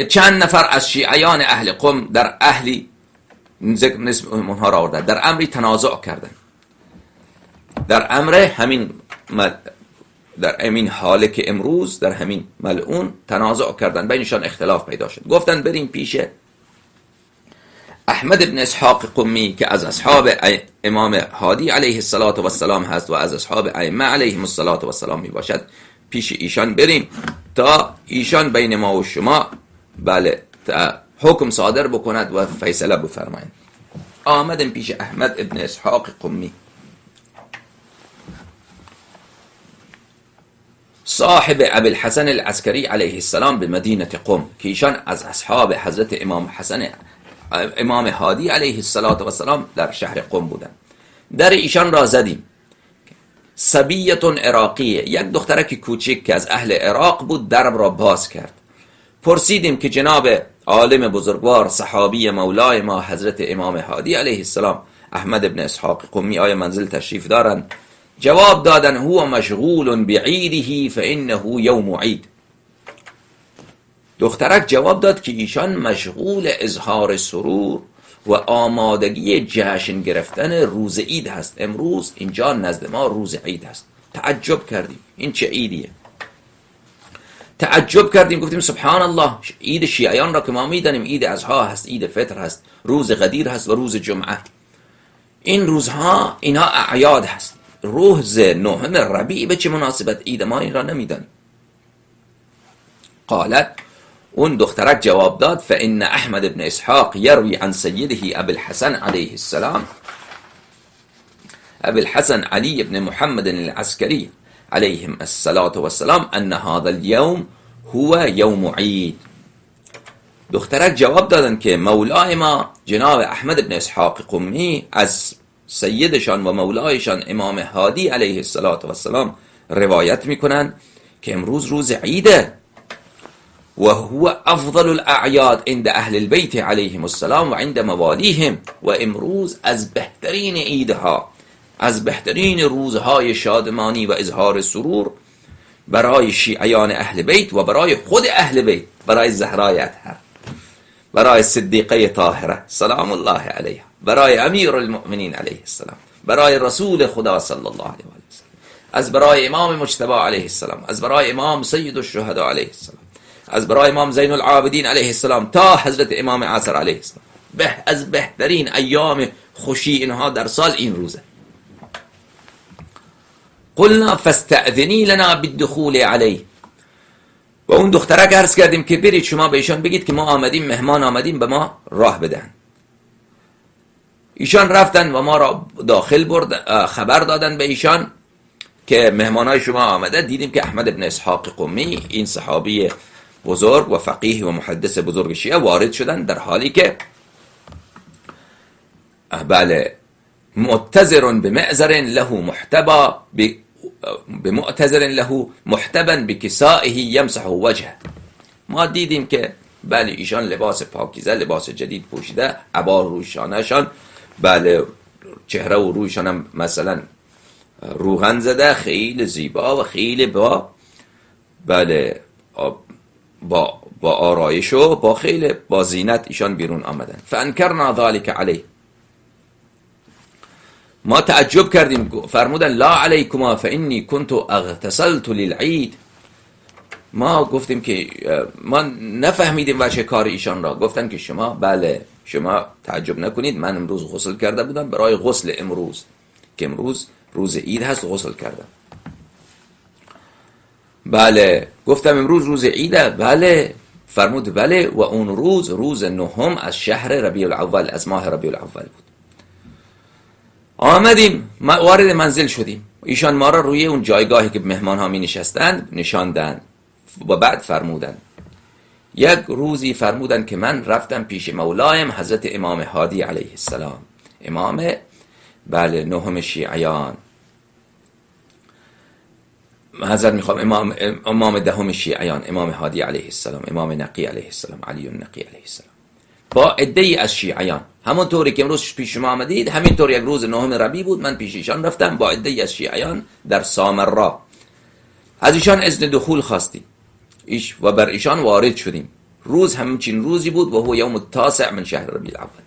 چند نفر از شیعیان اهل قم در اهلی نسب اونها را آوردن، در امری تنازع کردن، در امر همین در همین حاله که امروز در همین ملعون تنازع کردن، بینشان اختلاف پیدا شد. گفتن بریم پیش احمد ابن اسحاق قمی که از اصحاب امام هادی علیه السلام هست و از اصحاب ائمه علیهم السلام می باشد، پیش ایشان بریم تا ایشان بین ما و شما حکم صادر بکند و فیصله بفرمایند. آمدیم پیش احمد ابن اسحاق قمی، صاحب ابی الحسن العسکری علیه السلام به مدینه قم، که ایشان از اصحاب حضرت امام هادی علیه السلام در شهر قم بودن. در ایشان را زدیم. صبیه عراقیه، یک دخترک کوچک که از اهل عراق بود درب را باز کرد. پرسیدیم که جناب عالم بزرگوار صحابی مولای ما حضرت امام هادی علیه السلام احمد ابن اسحاق قمی آیا منزل تشریف دارند؟ جواب دادن هو مشغول بعیده فانه یوم عید. دخترک جواب داد که ایشان مشغول اظهار سرور و آمادگی جشن گرفتن روز عید هست. امروز اینجا نزد ما روز عید هست. تعجب کردیم این چه عیدیه؟ تعجب کردیم، گفتیم سبحان الله، عید شیعیان را که ما میدانیم عید اضحی هست، عید فطر هست، روز غدیر هست و روز جمعه. این روزها اینها اعیاد هست. روز 9 ربیع به چه مناسبت عید ما این را نمیدانیم؟ قالت، اون دخترک جواب داد فان احمد ابن اسحاق یروی عن سیده ابی الحسن علیه السلام، ابی الحسن علی ابن محمد العسکری علیهم السلام ان هذا اليوم هو یوم عید. دخترک جواب دادن که مولای ما جناب احمد ابن اسحاق قمی از سیدشان و مولایشان امام هادی علیه السلام روایت میکنن که امروز روز عیده و هو افضل الاعیاد عند اهل البیت علیهم السلام و عند موالیهم، و امروز از بهترین عیدها، از بهترین روزهای شادمانی و اظهار سرور برای شیعیان اهل بیت و برای خود اهل بیت، برای زهرای اطهر، برای صدیقه طاهره سلام الله علیها، برای امیر المؤمنین علیه السلام، برای رسول خدا صلی الله علیه و سلم، از برای امام مجتبی علیه السلام، از برای امام سید الشهدا علیه السلام، از برای امام زین العابدین علیه السلام تا حضرت امام عصر علیه السلام. از بهترین ایام خوشی اینها در سال این روزه. قلنا فاستأذنی لنا بالدخول علیه، و اون دخترک عرض کردیم که برید شما به ایشان بگید که ما آمدیم، مهمان آمدیم، به ما راه بدن. ایشان رفتن و ما را داخل خبر دادن به ایشان که مهمانای شما آمده. دیدیم که احمد ابن اسحاق قمی، این صحابی بزرگ و فقیه و محدث بزرگ شیعه، وارد شدن در حالی که معتذر بمعذر له محتبا بمعتذر له محتبا بکسائه یمسح وجهه. ما دیدیم که ایشان لباس پاکیزه، لباس جدید پوشیده، عبا رویشانشان، چهره و رویشان هم مثلا روغن زده، خیلی زیبا و خیلی با آرایش و با زینت ایشان بیرون آمدن. فانکرنا ذلك علیه، ما تعجب کردیم. فرمودن لا علیکما فانی کنت اغتسلت للعید. ما گفتیم که ما نفهمیدیم وجه کار ایشان را. گفتن که شما شما تعجب نکنید، من امروز غسل کرده بودم برای غسل امروز، که امروز روز عید هست، غسل کردم. گفتم امروز روز عیده. فرمود و اون روز 9 از شهر ربیع الاول، از ماه ربیع الاول بود. آمدیم، وارد منزل شدیم. ایشان ما را روی اون جایگاهی که مهمان ها می نشستند نشاندن و بعد فرمودن، یک روزی فرمودن که من رفتم پیش مولایم حضرت امام هادی علیه السلام، امام 9 شیعیان، حضرت میخوام امام 10 شیعیان، امام هادی علیه السلام، امام نقی علیه السلام، علی النقی علیه السلام، با عده‌ای از شیعیان. همون طوری که امروز پیش شما آمدید، همینطور یک روز 9 ربیع بود، من پیش ایشان رفتم با عده‌ای از شیعیان در سامرا. از ایشان اذن دخول خواستیم و بر ایشان وارد شدیم. روز همچین روزی بود و هو یوم التاسع من شهر ربیع الاول،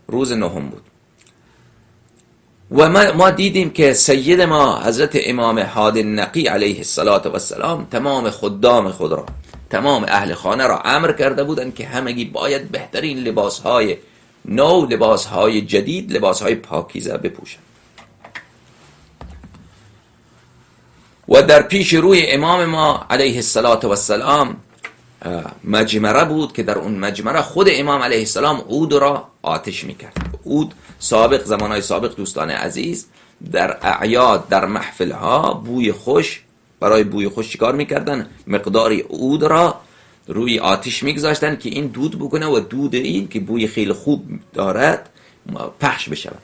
روز نهم بود. و ما دیدیم که سید ما حضرت امام هادی النقی علیه السلام تمام خدام خود را، تمام اهل خانه را امر کرده بودند که همگی باید بهترین لباسهای نو، لباسهای جدید، لباسهای پاکیزه بپوشند. و در پیش روی امام ما علیه السلام مجمره بود که در اون مجمره خود امام علیه السلام عود را آتش میکرد. عود سابق، زمانهای سابق دوستان عزیز، در اعیاد، در محفلها بوی خوش، برای بوی خوش چیکار میکردن؟ مقداری عود را روی آتش میگذاشتن که این دود بکنه و دود این که بوی خیلی خوب دارد پخش بشود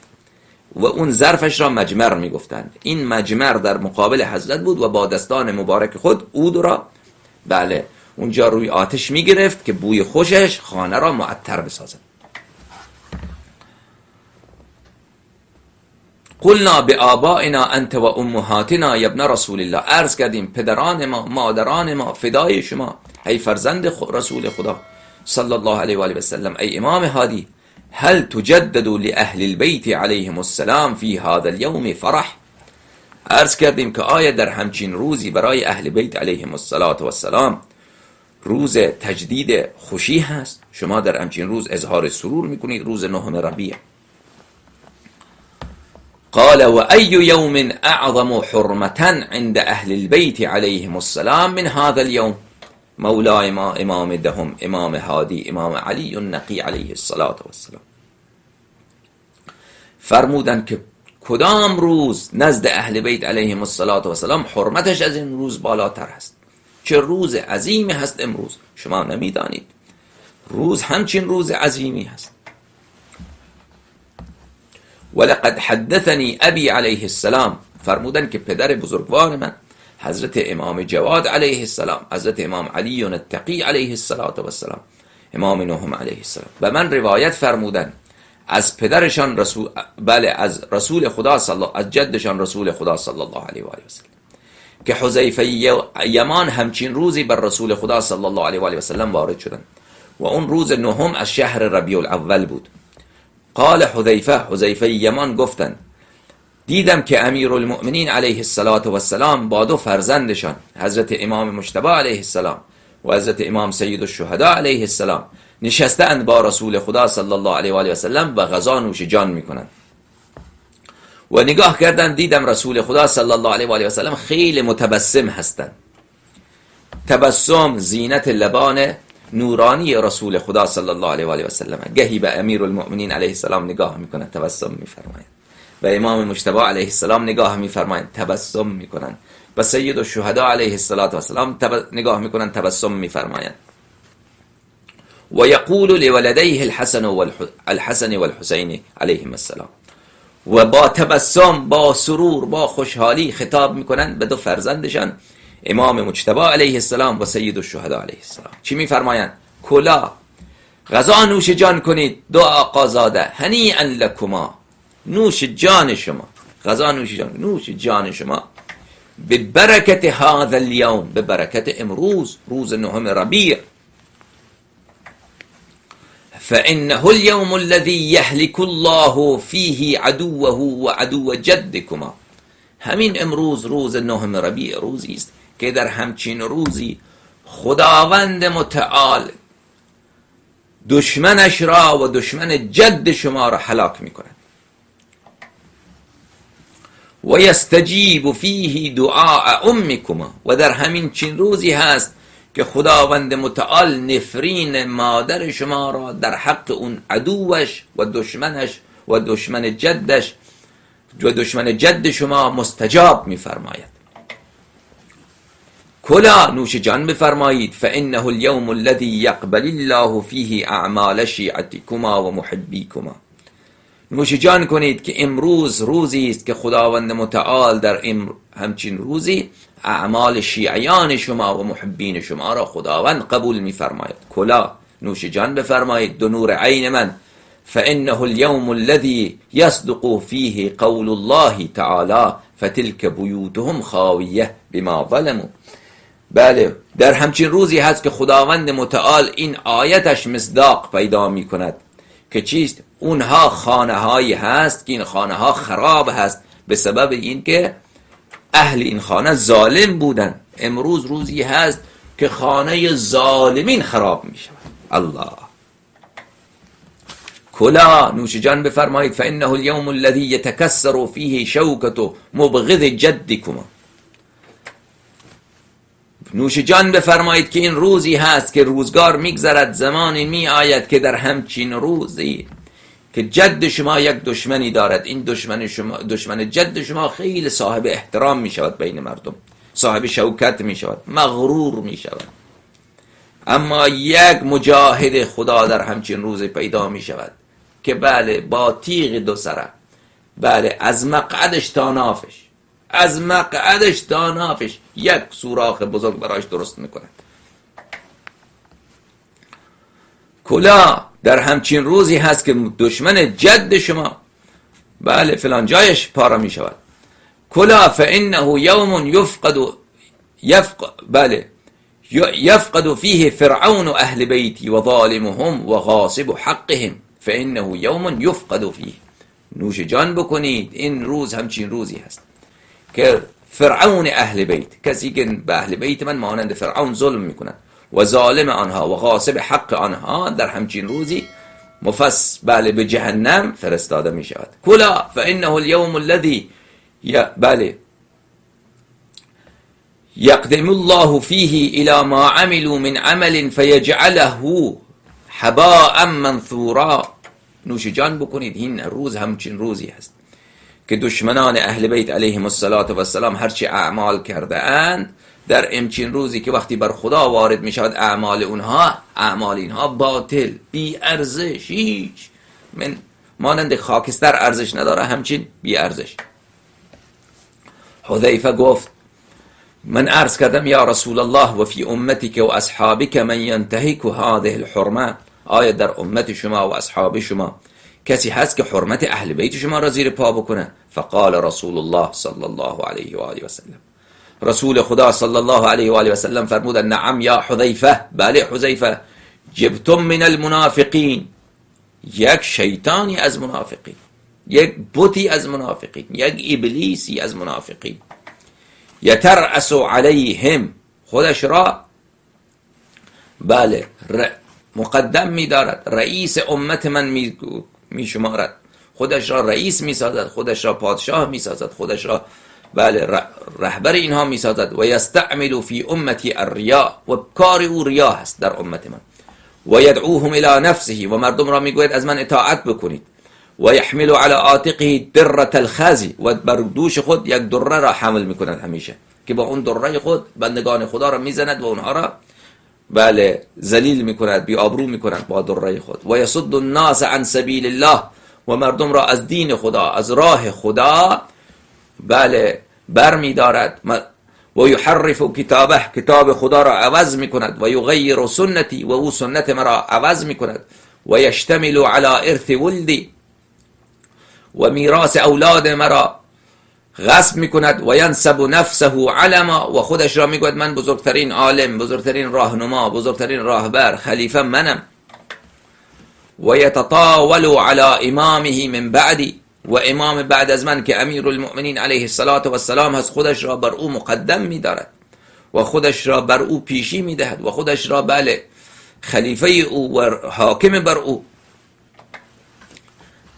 و اون ظرفش را مجمر میگفتند. این مجمر در مقابل حضرت بود و با دستان مبارک خود عود را بله اونجا روی آتش میگرفت که بوی خوشش خانه را معطر بسازد. قلنا بآبائنا انت و امهاتنا یا ابن رسول الله، عرض کردیم پدران ما، مادران ما فدای شما ای فرزند رسول خدا صلی الله علیه و آله و سلم. ای امام هادی، هل تجدد لأهل البیت علیهم السلام فی هذا اليوم فرح؟ عرض کردیم که آیا در همچین روزی برای اهل بیت علیهم السلام روز تجدید خوشی هست؟ شما در همچین روز اظهار سرور میکنید، روز نهم ربیع. قال و ای یوم اعظم حرمتا عند اهل البیت علیهم السلام من هذا اليوم؟ مولای ما امام دهم، امام هادی، امام علی النقی علیه السلام فرمودند که کدام روز نزد اهل بیت علیهم السلام حرمتش از این روز بالاتر هست؟ چه روز عظیمی هست امروز، شما نمیدانید روز همچین روز عظیمی هست. ولقد حدثنی ابی علیه السلام، فرمودن که پدر بزرگوار من حضرت امام جواد علیه السلام، حضرت امام علی التقی علیه السلام، امام نهم علیه السلام و من روایت فرمودن از پدرشان رسول، بله از رسول خدا از جدشان رسول خدا صلی الله علیه و آله و سلم که حذیفه یمان همچین روزی بر رسول خدا صلی الله علیه و آله و سلم وارد شدند و اون روز نهم از شهر ربیع الاول بود. قال حذیفه یمان گفتند دیدم که امیرالمؤمنین علیه السلام با دو فرزندشان حضرت امام مجتبی علیه السلام و حضرت امام سید الشهدا علیه السلام نشستند با رسول خدا صلی الله علیه و آله و سلم و غذا نوش جان میکنند و نگاه کردند دیدم رسول خدا صلی الله علیه و آله و سلم خیلی متبسم هستند. تبسم زینت لبان نورانی رسول خدا صلی الله علیه و آله و سلم. گهی به امیرالمؤمنین علیه السلام نگاه میکنند تبسم میفرمایند، و امام مجتبی علیه السلام نگاه میفرمایند تبسم میکنند، و سید الشهدا علیه السلام نگاه میکنند تبسم میفرمایند. و یقول لولدیه الحسن والحسین علیهم السلام، و با تبسم، با سرور، با خوشحالی خطاب میکنند به دو فرزندشان امام مجتبی علیه السلام و سید الشهدا علیه السلام. چی میفرمایند؟ کلا غذا نوش جان کنید دو آقازاده، هنیئا لکما، نوش جان شما، غذا نوش جان شما، به برکت هذا اليوم، به برکت امروز روز نهم ربیع. فإنه اليوم الذي يهلك الله فيه عدوه و عدو جدكما. همین امروز روز نهم ربیع روزی است که در همچین روزی خداوند متعال دشمنش را و دشمن جد شما را هلاک می‌کند. و یستجیب فیه دعاء امکما، و در همین چین روزی هست که خداوند متعال نفرین مادر شما را در حق اون عدوش و دشمنش و دشمن جدش و دشمن جد شما مستجاب می‌فرماید. کلا نوش جان بفرمایید، فانه اليوم الذي يقبل الله فيه اعمال شیعتکما و محبیکما. نوش جان کنید که امروز روزی است که خداوند متعال در همچین روزی اعمال شیعیان شما و محبین شما را خداوند قبول می‌فرماید. کلا نوش جان بفرمایید دو نور عین من، فانه اليوم الذي يصدق فيه قول الله تعالى فتلك بيوتهم خاویه بما ظلموا. بله در همچین روزی هست که خداوند متعال این آیتش مصداق پیدا می کند که چیست؟ اونها خانه هایی هست که این خانه ها خراب هست به سبب اینکه اهل این خانه ظالم بودن. امروز روزی هست که خانه ظالمین خراب می شود. الله کلا نوش جان بفرمایید فانه اليوم الذي يتكسر فيه شوكة مبغض جدكم. نوش جان بفرمایید که این روزی هست که روزگار میگذرد، زمانی می آید که در همچین روزی که جد شما یک دشمنی دارد، این دشمن جد شما خیلی صاحب احترام می شود بین مردم، صاحب شوکت می شود، مغرور می شود. اما یک مجاهد خدا در همچین روز پیدا می شود که بله با تیغ دو سره، بله از مقعدش تا نافش، از مقعدش تا نافش یک سوراخ بزرگ برایش درست میکنه. کلا در همچین روزی هست که دشمن جد شما بله فلان جایش پارا می شود. کلا فانه یوم یفقد فیه فرعون اهل بیتی و ظالمهم و غاصب حقهم فانه یوم یفقد فیه. نوش جان بکنید این روز همچین روزی هست که فرعون اهل بیت، کسی که به اهل بیت من مانند فرعون ظلم میکنند و ظالم آنها و غاصب حق آنها در همچین روزی بله به جهنم فرستاده می شود. کلا فانه اليوم الذي بله یقدم الله فیه الى ما عملوا من عمل فیجعله هباء منثورا. نوش جان بکنید این روز همچین روزی هست که دشمنان اهل بیت علیهم السلام هرچی اعمال کرده اند در همچین روزی که وقتی بر خدا وارد می شود اعمال اینها باطل، بی ارزش، هیچ من مانند خاکستر ارزش نداره، همچین بی ارزش. حذیفه گفت من عرض کردم یا رسول الله و فی امتک و اصحابک من ینتهک هذه الحرمه، آیا در امت شما و اصحاب شما کسی هست که حرمت اهل بیت شما را زیر پا بکنه؟ فقال رسول الله صلی الله علیه و آله و سلم، رسول خدا صلی الله علیه و آله و سلم فرمودند نعم یا حذیفه، بله حذیفه، جبتم من المنافقین، یک شیطانی از منافقین، یک بتی از منافقین، یک ابلیسی از منافقین، یترأس علیهم، خودش را بله مقدم می دارد، رئیس امت من می شمارد، خودش را رئیس می سازد، خودش را پادشاه می سازد، خودش را بله رهبر اینها می سازد. و یستعمل فی امتی الریا، و کار او ریا هست در امت من. و یدعوهم الی نفسه، و مردم را می گوید از من اطاعت بکنید. و یحمل علی عاتقه دره الخزی، و بر دوش خود یک دره را حمل می کند همیشه که با اون دره خود بندگان خدا را می زند و اونها را بله ذلیل می کند، بی آبرو می کند با دره خود. و یصد الناس عن سبیل الله، و مردم را از دین خدا، از راه خدا بله بر می دارد. و یحرف کتابه، کتاب خدا را عوض می کند. و یغیر سنتی، و او سنت مرا عوض می کند. و یشتمل علی ارث ولدی، و میراث اولاد مرا غصب می کند. و ینسب نفسه علما، و خودش را می گوید من بزرگترین عالم، بزرگترین راهنما، بزرگترین راهبر، خلیفه منم. و یتطاول علی امامه من بعدی، و امام بعد از من که امیر المؤمنین علیه السلام هست خودش را بر او مقدم می دارد و خودش را بر او پیشی می دهد و خودش را بله خلیفه او و حاکم بر او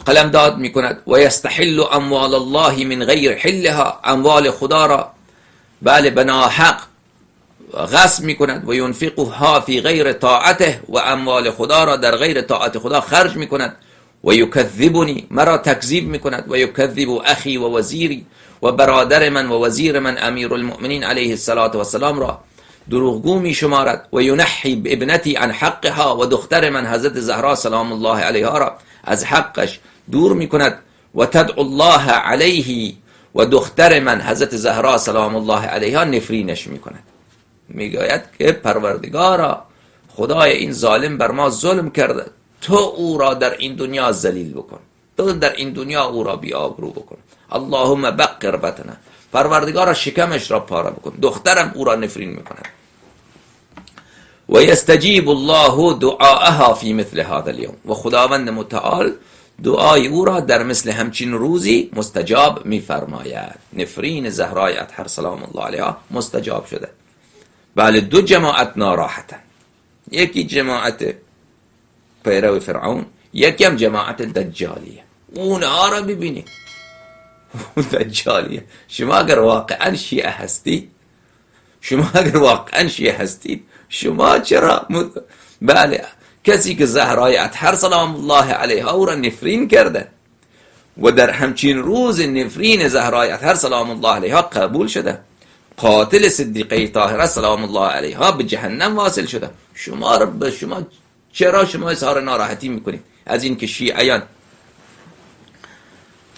قلمداد می کند. و یستحل اموال الله من غیر حلها، اموال خدا را بله بناحق غصب می کند. و ینفقها فی غیر طاعته، و اموال خدا را در غیر طاعت خدا خرج می کند. و یکذبنی، مرا تکذیب می کند. و یکذب اخی و وزیری، و برادر من و وزیر من امیر المؤمنین علیه السلام را دروغگو می شمارد. و ینحی ابنتی عن حقها، و دختر من حضرت زهرا سلام الله علیها را از حقش دور می کند. و تدعو الله علیه، و دختر من حضرت زهرا سلام الله علیها نفرینش می کند. می گوید که پروردگارا خدای این ظالم بر ما ظلم کرده، تو او را در این دنیا ذلیل بکن، تو در این دنیا او را بی آبرو بکن. اللهم بقر بطنه، پروردگارا شکمش را پاره بکن. دخترم او را نفرین میکند. و یستجیب الله دعاءها فی مثل هذا اليوم، و خداوند متعال دعای او را در مثل همچین روزی مستجاب میفرماید. نفرین زهرای اطهر سلام الله علیها مستجاب شده. بله، دو جماعت ناراحتن، یکی جماعت پیرو فرعون، یکی هم جماعت دجالیه. اونها را ببینید، دجالیه. شما اگر واقعا شیعه هستید، شما چرا بله، کسی که زهرای اطهر سلام الله علیها او را نفرین کرده و در همچین روز نفرین زهرای اطهر سلام الله علیها قبول شده، قاتل صدیقه طاهره سلام الله علیها به جهنم واصل شده، چرا اظهار ناراحتی میکنید از این که شیعیان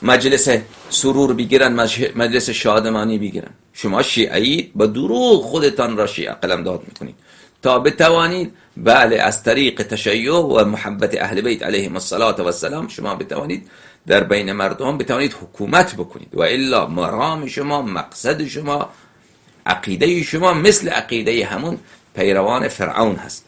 مجلس سرور بگیرن، مجلس شادمانی بگیرن؟ شما شیعید، با دروغ خودتان را شیعه قلمداد میکنید تا بتوانید بله از طریق تشیع و محبت اهل بیت علیهم السلام شما بتوانید در بین مردم بتوانید حکومت بکنید، و الا مرام شما، مقصد شما، عقیده شما مثل عقیده همون پیروان فرعون هست.